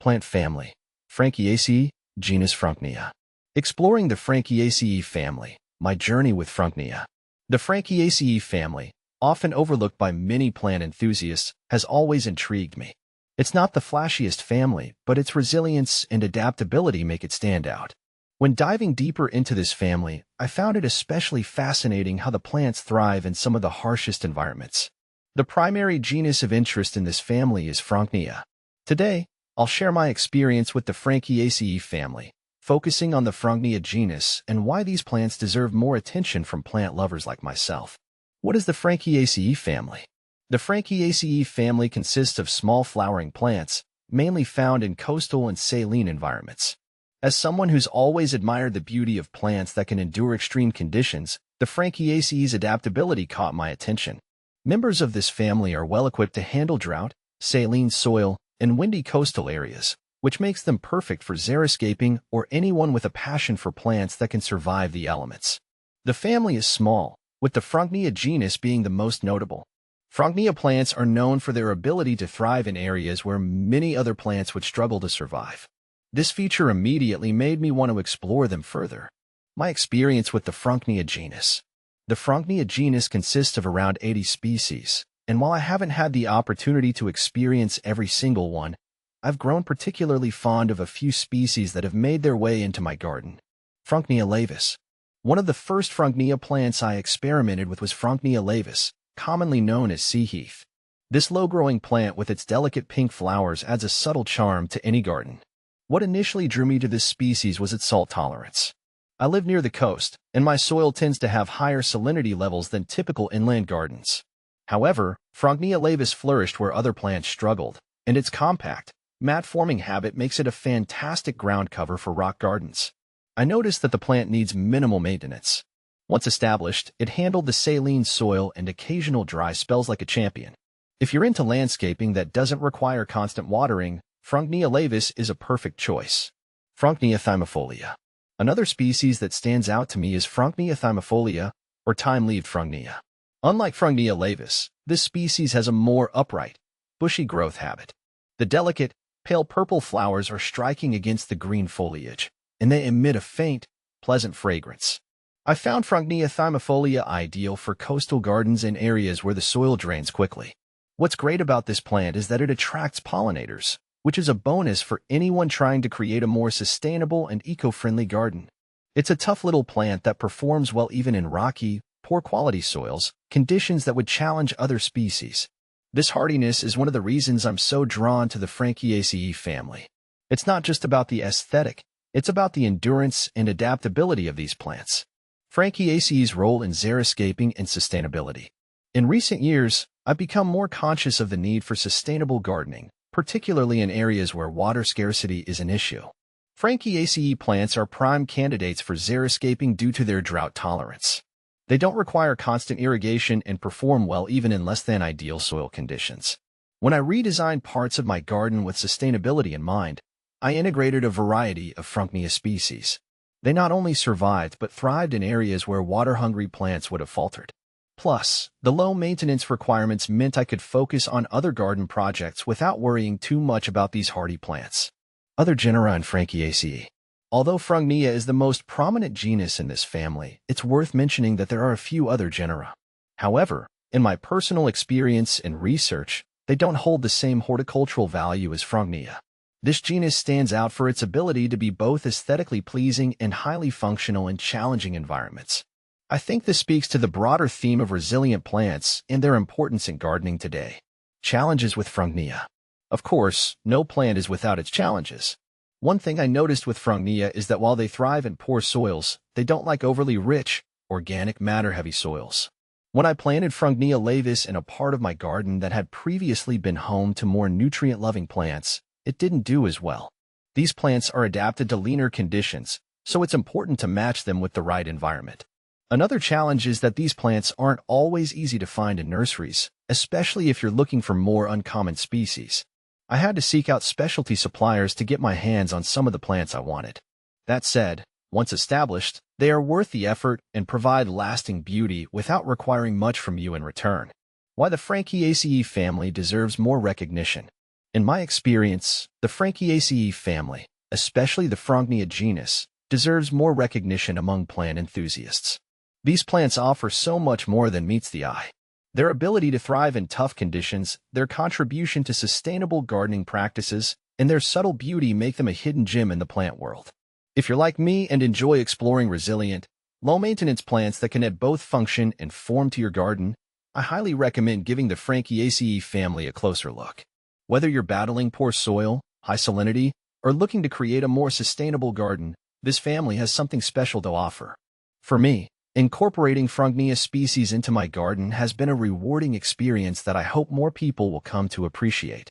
Plant family, Frankeniaceae, genus Frankenia. Exploring the Frankeniaceae family, my journey with Frankenia. The Frankeniaceae family, often overlooked by many plant enthusiasts, has always intrigued me. It's not the flashiest family, but its resilience and adaptability make it stand out. When diving deeper into this family, I found it especially fascinating how the plants thrive in some of the harshest environments. The primary genus of interest in this family is Frankenia. Today, I'll share my experience with the Frankeniaceae family, focusing on the Frankenia genus and why these plants deserve more attention from plant lovers like myself. What is the Frankeniaceae family? The Frankeniaceae family consists of small flowering plants, mainly found in coastal and saline environments. As someone who's always admired the beauty of plants that can endure extreme conditions, the Frankeniaceae's adaptability caught my attention. Members of this family are well equipped to handle drought, saline soil, and windy coastal areas, which makes them perfect for xeriscaping or anyone with a passion for plants that can survive the elements. The family is small, with the Frankenia genus being the most notable. Frankenia plants are known for their ability to thrive in areas where many other plants would struggle to survive. This feature immediately made me want to explore them further. My experience with the Frankenia genus. The Frankenia genus consists of around 80 species, and while I haven't had the opportunity to experience every single one, I've grown particularly fond of a few species that have made their way into my garden. Frankenia laevis. One of the first Frankenia plants I experimented with was Frankenia laevis, commonly known as sea heath. This low-growing plant with its delicate pink flowers adds a subtle charm to any garden. What initially drew me to this species was its salt tolerance. I live near the coast, and my soil tends to have higher salinity levels than typical inland gardens. However, Frankenia laevis flourished where other plants struggled, and its compact, mat-forming habit makes it a fantastic ground cover for rock gardens. I noticed that the plant needs minimal maintenance. Once established, it handled the saline soil and occasional dry spells like a champion. If you're into landscaping that doesn't require constant watering, Frankenia laevis is a perfect choice. Frankenia thymifolia. Another species that stands out to me is Frankenia thymifolia, or time-leaved Frankenia. Unlike Frankenia laevis, this species has a more upright, bushy growth habit. The delicate, pale purple flowers are striking against the green foliage, and they emit a faint, pleasant fragrance. I found Frankenia thymifolia ideal for coastal gardens and areas where the soil drains quickly. What's great about this plant is that it attracts pollinators, which is a bonus for anyone trying to create a more sustainable and eco-friendly garden. It's a tough little plant that performs well even in rocky, poor-quality soils, conditions that would challenge other species. This hardiness is one of the reasons I'm so drawn to the Frankeniaceae family. It's not just about the aesthetic, it's about the endurance and adaptability of these plants. Frankeniaceae's role in xeriscaping and sustainability. In recent years, I've become more conscious of the need for sustainable gardening, particularly in areas where water scarcity is an issue. Frankeniaceae plants are prime candidates for xeriscaping due to their drought tolerance. They don't require constant irrigation and perform well even in less than ideal soil conditions. When I redesigned parts of my garden with sustainability in mind, I integrated a variety of Frankenia species. They not only survived but thrived in areas where water-hungry plants would have faltered. Plus, the low maintenance requirements meant I could focus on other garden projects without worrying too much about these hardy plants. Other genera in Frankeniaceae. Although Frankenia is the most prominent genus in this family, it's worth mentioning that there are a few other genera. However, in my personal experience and research, they don't hold the same horticultural value as Frankenia. This genus stands out for its ability to be both aesthetically pleasing and highly functional in challenging environments. I think this speaks to the broader theme of resilient plants and their importance in gardening today. Challenges with Frankenia. Of course, no plant is without its challenges. One thing I noticed with Frankenia is that while they thrive in poor soils, they don't like overly rich, organic matter-heavy soils. When I planted Frankenia laevis in a part of my garden that had previously been home to more nutrient-loving plants, it didn't do as well. These plants are adapted to leaner conditions, so it's important to match them with the right environment. Another challenge is that these plants aren't always easy to find in nurseries, especially if you're looking for more uncommon species. I had to seek out specialty suppliers to get my hands on some of the plants I wanted. That said, once established, they are worth the effort and provide lasting beauty without requiring much from you in return. Why the Frankeniaceae family deserves more recognition. In my experience, the Frankeniaceae family, especially the Frankenia genus, deserves more recognition among plant enthusiasts. These plants offer so much more than meets the eye. Their ability to thrive in tough conditions, their contribution to sustainable gardening practices, and their subtle beauty make them a hidden gem in the plant world. If you're like me and enjoy exploring resilient, low-maintenance plants that can add both function and form to your garden, I highly recommend giving the Frankeniaceae family a closer look. Whether you're battling poor soil, high salinity, or looking to create a more sustainable garden, this family has something special to offer. For me, incorporating Frankenia species into my garden has been a rewarding experience that I hope more people will come to appreciate.